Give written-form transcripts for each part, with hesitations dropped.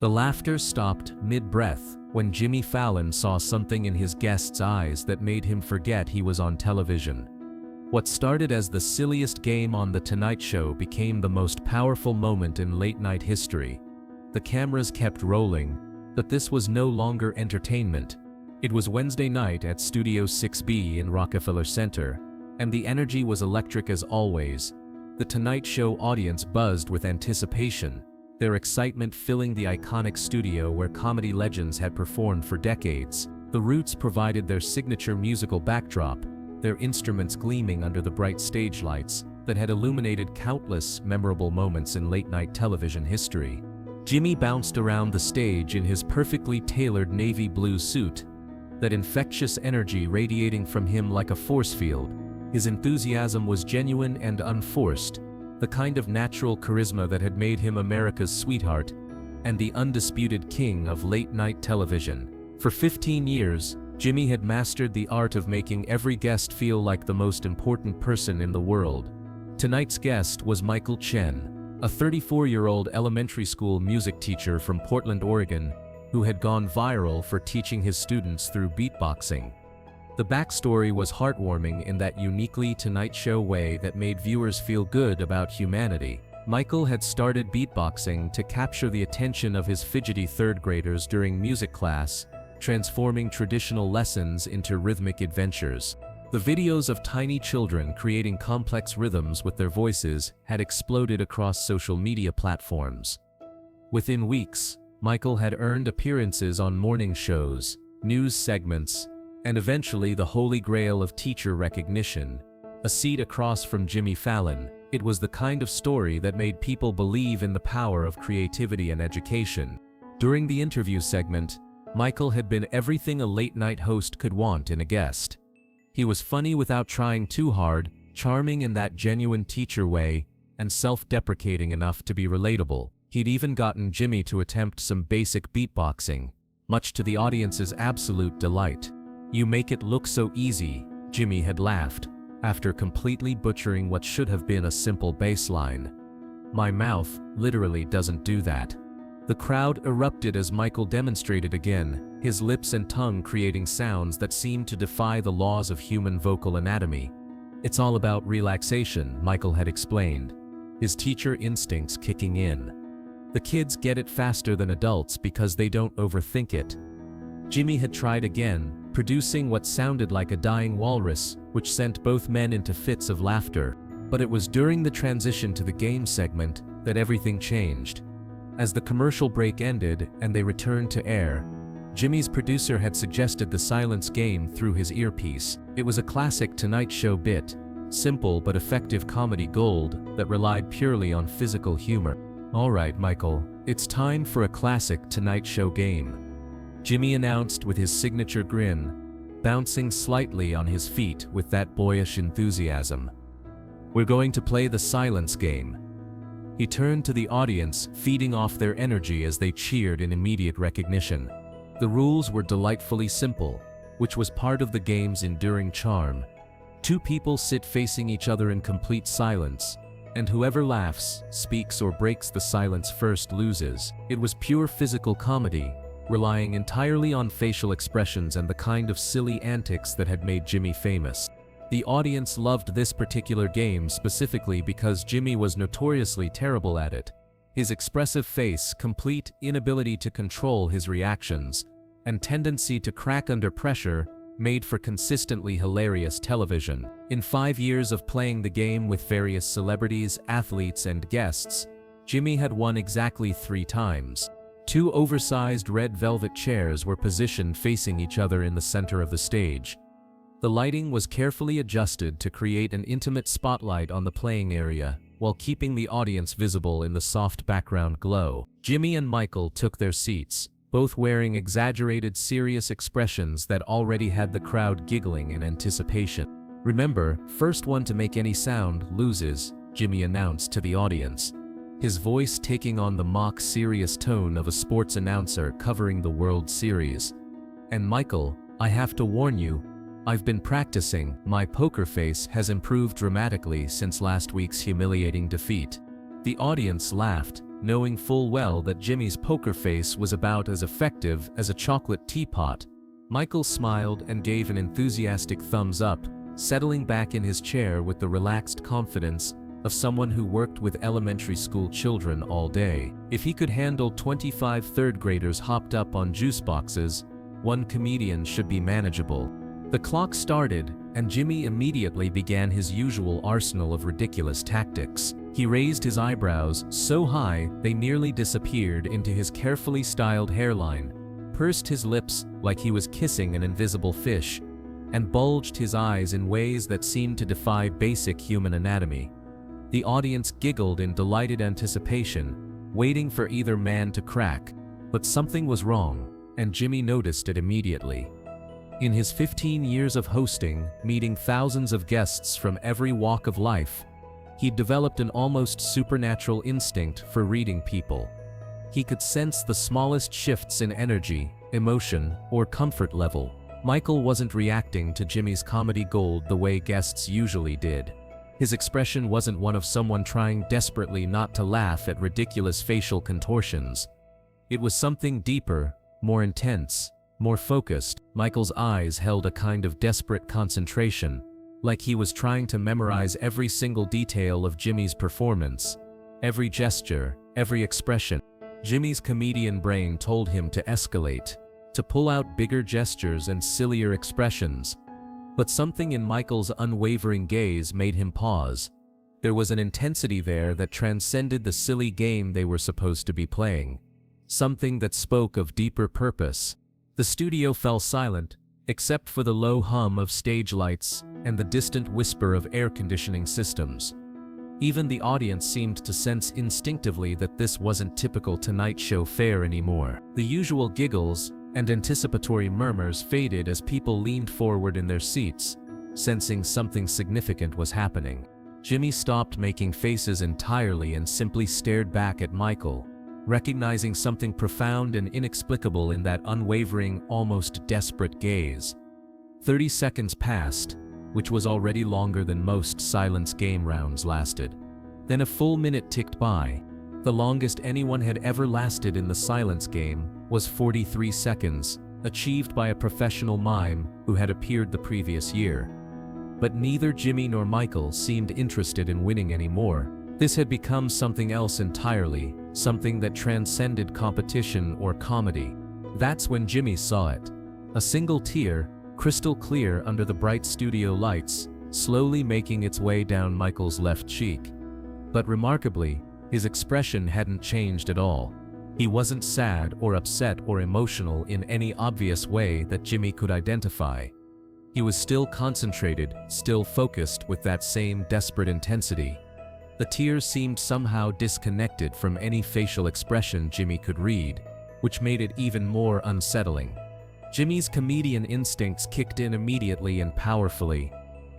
The laughter stopped mid-breath when Jimmy Fallon saw something in his guest's eyes that made him forget he was on television. What started as the silliest game on The Tonight Show became the most powerful moment in late-night history. The cameras kept rolling, but this was no longer entertainment. It was Wednesday night at Studio 6B in Rockefeller Center, and the energy was electric as always. The Tonight Show audience buzzed with anticipation, their excitement filling the iconic studio where comedy legends had performed for decades. The Roots provided their signature musical backdrop, their instruments gleaming under the bright stage lights that had illuminated countless memorable moments in late-night television history. Jimmy bounced around the stage in his perfectly tailored navy blue suit, that infectious energy radiating from him like a force field. His enthusiasm was genuine and unforced, the kind of natural charisma that had made him America's sweetheart and the undisputed king of late-night television. For 15 years, Jimmy had mastered the art of making every guest feel like the most important person in the world. Tonight's guest was Michael Chen, a 34-year-old elementary school music teacher from Portland, Oregon, who had gone viral for teaching his students through beatboxing. The backstory was heartwarming in that uniquely Tonight Show way that made viewers feel good about humanity. Michael had started beatboxing to capture the attention of his fidgety third graders during music class, transforming traditional lessons into rhythmic adventures. The videos of tiny children creating complex rhythms with their voices had exploded across social media platforms. Within weeks, Michael had earned appearances on morning shows, news segments, and eventually the holy grail of teacher recognition, a seat across from Jimmy Fallon. It was the kind of story that made people believe in the power of creativity and education. During the interview segment, Michael had been everything a late-night host could want in a guest. He was funny without trying too hard, charming in that genuine teacher way, and self-deprecating enough to be relatable. He'd even gotten Jimmy to attempt some basic beatboxing, much to the audience's absolute delight. "You make it look so easy," Jimmy had laughed, after completely butchering what should have been a simple bass line. "My mouth literally doesn't do that." The crowd erupted as Michael demonstrated again, his lips and tongue creating sounds that seemed to defy the laws of human vocal anatomy. "It's all about relaxation," Michael had explained, his teacher instincts kicking in. "The kids get it faster than adults because they don't overthink it." Jimmy had tried again, producing what sounded like a dying walrus, which sent both men into fits of laughter. But it was during the transition to the game segment that everything changed. As the commercial break ended and they returned to air, Jimmy's producer had suggested the silence game through his earpiece. It was a classic Tonight Show bit, simple but effective comedy gold that relied purely on physical humor. "All right, Michael, it's time for a classic Tonight Show game," Jimmy announced with his signature grin, bouncing slightly on his feet with that boyish enthusiasm. "We're going to play the silence game." He turned to the audience, feeding off their energy as they cheered in immediate recognition. The rules were delightfully simple, which was part of the game's enduring charm. Two people sit facing each other in complete silence, and whoever laughs, speaks, or breaks the silence first loses. It was pure physical comedy, relying entirely on facial expressions and the kind of silly antics that had made Jimmy famous. The audience loved this particular game specifically because Jimmy was notoriously terrible at it. His expressive face, complete inability to control his reactions, and tendency to crack under pressure made for consistently hilarious television. In 5 years of playing the game with various celebrities, athletes, and guests, Jimmy had won exactly 3 times. 2 oversized red velvet chairs were positioned facing each other in the center of the stage. The lighting was carefully adjusted to create an intimate spotlight on the playing area, while keeping the audience visible in the soft background glow. Jimmy and Michael took their seats, both wearing exaggerated serious expressions that already had the crowd giggling in anticipation. "Remember, first one to make any sound loses," Jimmy announced to the audience, his voice taking on the mock serious tone of a sports announcer covering the World Series. "And Michael, I have to warn you, I've been practicing. My poker face has improved dramatically since last week's humiliating defeat." The audience laughed, knowing full well that Jimmy's poker face was about as effective as a chocolate teapot. Michael smiled and gave an enthusiastic thumbs up, settling back in his chair with the relaxed confidence of someone who worked with elementary school children all day. If he could handle 25 third graders hopped up on juice boxes, one comedian should be manageable. The clock started, and Jimmy immediately began his usual arsenal of ridiculous tactics. He raised his eyebrows so high they nearly disappeared into his carefully styled hairline, pursed his lips like he was kissing an invisible fish, and bulged his eyes in ways that seemed to defy basic human anatomy. The audience giggled in delighted anticipation, waiting for either man to crack, but something was wrong, and Jimmy noticed it immediately. In his 15 years of hosting, meeting thousands of guests from every walk of life, he'd developed an almost supernatural instinct for reading people. He could sense the smallest shifts in energy, emotion, or comfort level. Michael wasn't reacting to Jimmy's comedy gold the way guests usually did. His expression wasn't one of someone trying desperately not to laugh at ridiculous facial contortions. It was something deeper, more intense, more focused. Michael's eyes held a kind of desperate concentration, like he was trying to memorize every single detail of Jimmy's performance, every gesture, every expression. Jimmy's comedian brain told him to escalate, to pull out bigger gestures and sillier expressions. But something in Michael's unwavering gaze made him pause. There was an intensity there that transcended the silly game they were supposed to be playing. Something that spoke of deeper purpose. The studio fell silent, except for the low hum of stage lights and the distant whisper of air conditioning systems. Even the audience seemed to sense instinctively that this wasn't typical Tonight Show fare anymore. The usual giggles and anticipatory murmurs faded as people leaned forward in their seats, sensing something significant was happening. Jimmy stopped making faces entirely and simply stared back at Michael, recognizing something profound and inexplicable in that unwavering, almost desperate gaze. 30 seconds passed, which was already longer than most silence game rounds lasted. Then a full minute ticked by. The longest anyone had ever lasted in the silence game was 43 seconds, achieved by a professional mime who had appeared the previous year. But neither Jimmy nor Michael seemed interested in winning anymore. This had become something else entirely, something that transcended competition or comedy. That's when Jimmy saw it. A single tear, crystal clear under the bright studio lights, slowly making its way down Michael's left cheek. But remarkably, his expression hadn't changed at all. He wasn't sad or upset or emotional in any obvious way that Jimmy could identify. He was still concentrated, still focused with that same desperate intensity. The tears seemed somehow disconnected from any facial expression Jimmy could read, which made it even more unsettling. Jimmy's comedian instincts kicked in immediately and powerfully.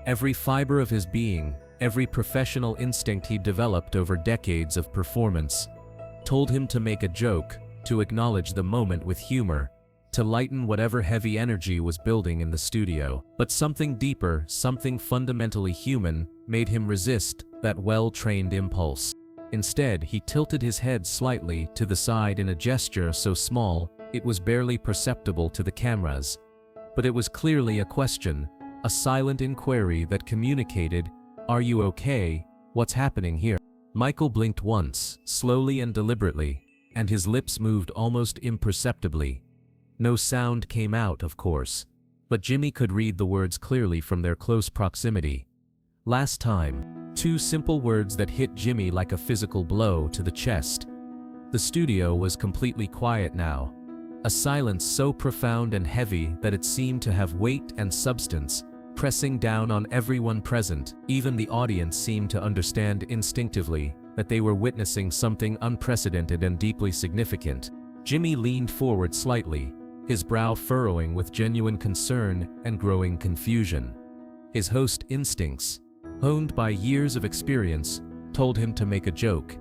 Every fiber of his being, every professional instinct he'd developed over decades of performance, told him to make a joke, to acknowledge the moment with humor, to lighten whatever heavy energy was building in the studio. But something deeper, something fundamentally human, made him resist that well-trained impulse. Instead, he tilted his head slightly to the side in a gesture so small it was barely perceptible to the cameras. But it was clearly a question, a silent inquiry that communicated, "Are you okay? What's happening here?" Michael blinked once, slowly and deliberately, and his lips moved almost imperceptibly. No sound came out, of course, but Jimmy could read the words clearly from their close proximity. Last time. Two simple words that hit Jimmy like a physical blow to the chest. The studio was completely quiet now. A silence so profound and heavy that it seemed to have weight and substance, pressing down on everyone present. Even the audience seemed to understand instinctively that they were witnessing something unprecedented and deeply significant. Jimmy leaned forward slightly, his brow furrowing with genuine concern and growing confusion. His host instincts, honed by years of experience, told him to make a joke,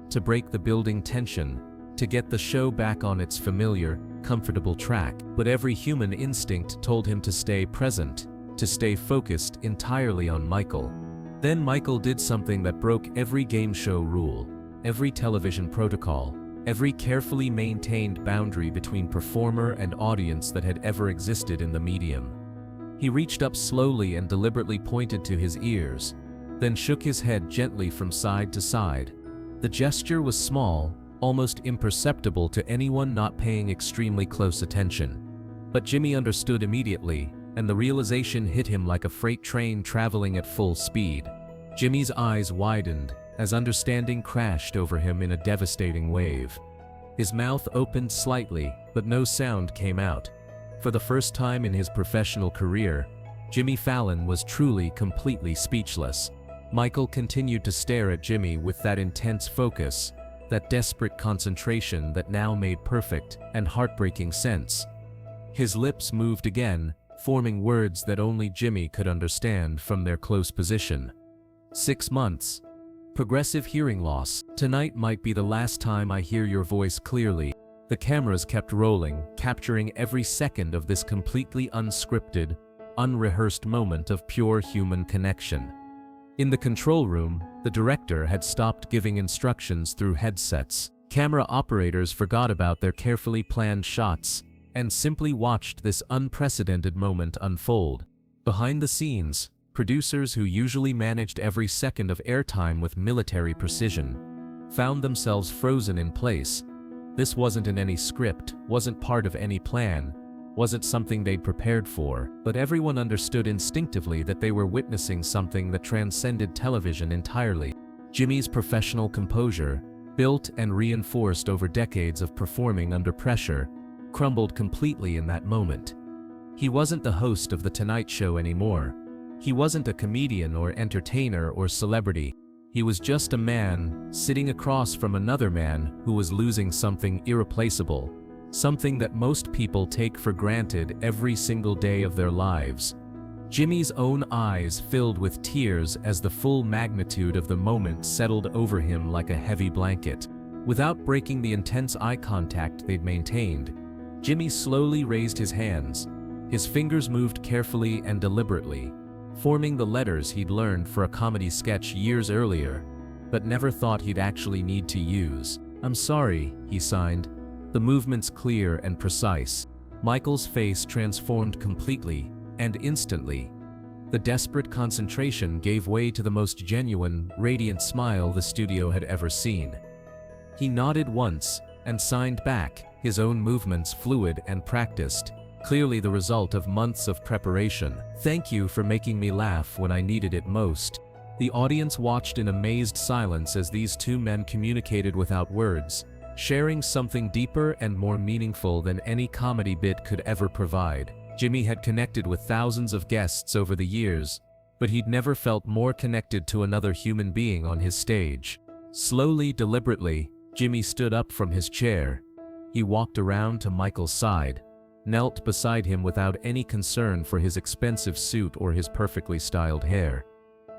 to break the building tension, to get the show back on its familiar, comfortable track. But every human instinct told him to stay present, to stay focused entirely on Michael. Then Michael did something that broke every game show rule. every television protocol, every carefully maintained boundary between performer and audience that had ever existed in the medium. He reached up slowly and deliberately pointed to his ears, then shook his head gently from side to side. The gesture was small, almost imperceptible to anyone not paying extremely close attention. But Jimmy understood immediately, and the realization hit him like a freight train traveling at full speed. Jimmy's eyes widened as understanding crashed over him in a devastating wave. His mouth opened slightly, but no sound came out. For the first time in his professional career, Jimmy Fallon was truly completely speechless. Michael continued to stare at Jimmy with that intense focus, that desperate concentration that now made perfect and heartbreaking sense. His lips moved again, forming words that only Jimmy could understand from their close position. 6 months. Progressive hearing loss. Tonight might be the last time I hear your voice clearly. The cameras kept rolling, capturing every second of this completely unscripted, unrehearsed moment of pure human connection. In the control room, the director had stopped giving instructions through headsets. Camera operators forgot about their carefully planned shots and simply watched this unprecedented moment unfold. Behind the scenes, producers who usually managed every second of airtime with military precision found themselves frozen in place. This wasn't in any script, wasn't part of any plan, wasn't something they'd prepared for, but everyone understood instinctively that they were witnessing something that transcended television entirely. Jimmy's professional composure, built and reinforced over decades of performing under pressure, crumbled completely in that moment. He wasn't the host of The Tonight Show anymore. He wasn't a comedian or entertainer or celebrity. He was just a man sitting across from another man who was losing something irreplaceable, something that most people take for granted every single day of their lives. Jimmy's own eyes filled with tears as the full magnitude of the moment settled over him like a heavy blanket. Without breaking the intense eye contact they'd maintained, Jimmy slowly raised his hands. His fingers moved carefully and deliberately, forming the letters he'd learned for a comedy sketch years earlier, but never thought he'd actually need to use. "I'm sorry," he signed, the movements clear and precise. Michael's face transformed completely, and instantly. The desperate concentration gave way to the most genuine, radiant smile the studio had ever seen. He nodded once, and signed back, his own movements fluid and practiced, clearly the result of months of preparation. "Thank you for making me laugh when I needed it most." The audience watched in amazed silence as these two men communicated without words, sharing something deeper and more meaningful than any comedy bit could ever provide. Jimmy had connected with thousands of guests over the years, but he'd never felt more connected to another human being on his stage. Slowly, deliberately, Jimmy stood up from his chair. He walked around to Michael's side, knelt beside him without any concern for his expensive suit or his perfectly styled hair,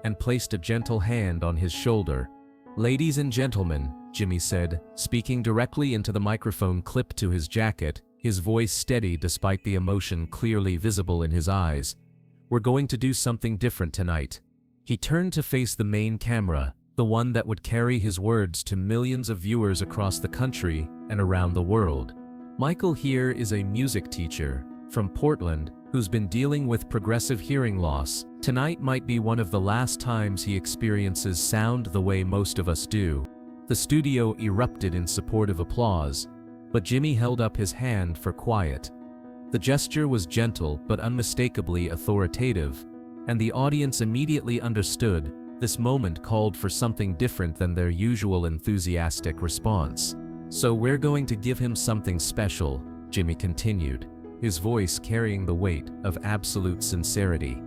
and placed a gentle hand on his shoulder. "Ladies and gentlemen," Jimmy said, speaking directly into the microphone clipped to his jacket, his voice steady despite the emotion clearly visible in his eyes. "We're going to do something different tonight." He turned to face the main camera, the one that would carry his words to millions of viewers across the country and around the world. "Michael here is a music teacher from Portland who's been dealing with progressive hearing loss. Tonight might be one of the last times he experiences sound the way most of us do." The studio erupted in supportive applause, but Jimmy held up his hand for quiet. The gesture was gentle but unmistakably authoritative, and the audience immediately understood this moment called for something different than their usual enthusiastic response. "So we're going to give him something special," Jimmy continued, his voice carrying the weight of absolute sincerity.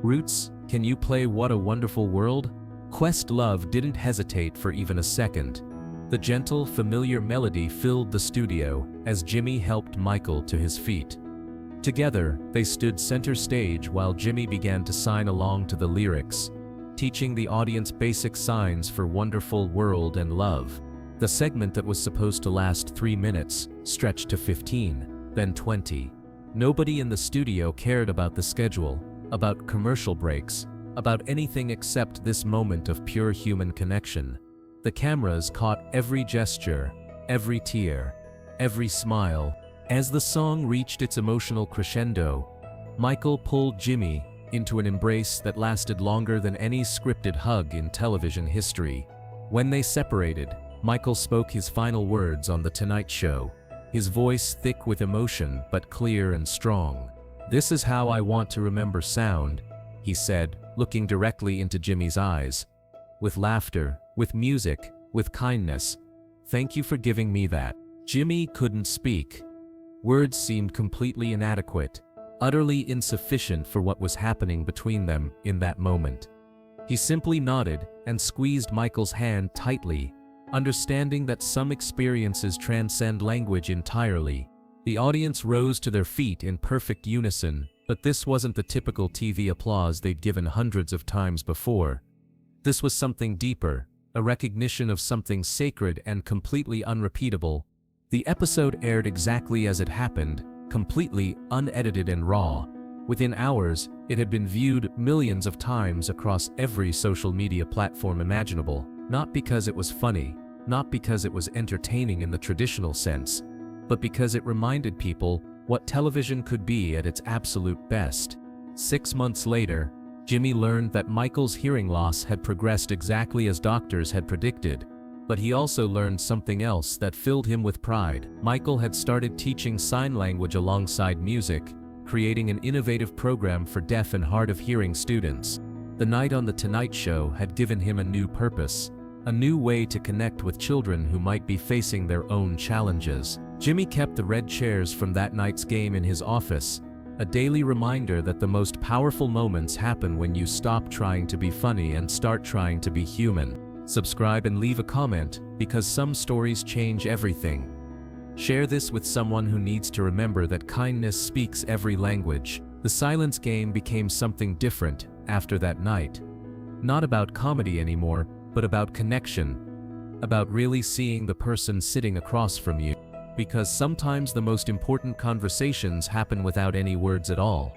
"Roots, can you play What a Wonderful World?" Questlove didn't hesitate for even a second. The gentle, familiar melody filled the studio as Jimmy helped Michael to his feet. Together, they stood center stage while Jimmy began to sign along to the lyrics, teaching the audience basic signs for wonderful world and love. The segment that was supposed to last 3 minutes stretched to 15, then 20. Nobody in the studio cared about the schedule, about commercial breaks, about anything except this moment of pure human connection. The cameras caught every gesture, every tear, every smile. As the song reached its emotional crescendo, Michael pulled Jimmy into an embrace that lasted longer than any scripted hug in television history. When they separated, Michael spoke his final words on The Tonight Show, his voice thick with emotion but clear and strong. "This is how I want to remember sound," he said, looking directly into Jimmy's eyes. "With laughter, with music, with kindness. Thank you for giving me that." Jimmy couldn't speak. Words seemed completely inadequate, utterly insufficient for what was happening between them in that moment. He simply nodded and squeezed Michael's hand tightly, understanding that some experiences transcend language entirely. The audience rose to their feet in perfect unison, but this wasn't the typical TV applause they'd given hundreds of times before. This was something deeper, a recognition of something sacred and completely unrepeatable. The episode aired exactly as it happened, completely unedited and raw. Within hours, it had been viewed millions of times across every social media platform imaginable, not because it was funny, not because it was entertaining in the traditional sense, but because it reminded people what television could be at its absolute best. 6 months later, Jimmy learned that Michael's hearing loss had progressed exactly as doctors had predicted. But he also learned something else that filled him with pride. Michael had started teaching sign language alongside music, creating an innovative program for deaf and hard of hearing students. The night on The Tonight Show had given him a new purpose, a new way to connect with children who might be facing their own challenges. Jimmy kept the red chairs from that night's game in his office, a daily reminder that the most powerful moments happen when you stop trying to be funny and start trying to be human. Subscribe and leave a comment, because some stories change everything. Share this with someone who needs to remember that kindness speaks every language. The silence game became something different after that night. Not about comedy anymore, but about connection. About really seeing the person sitting across from you. Because sometimes the most important conversations happen without any words at all.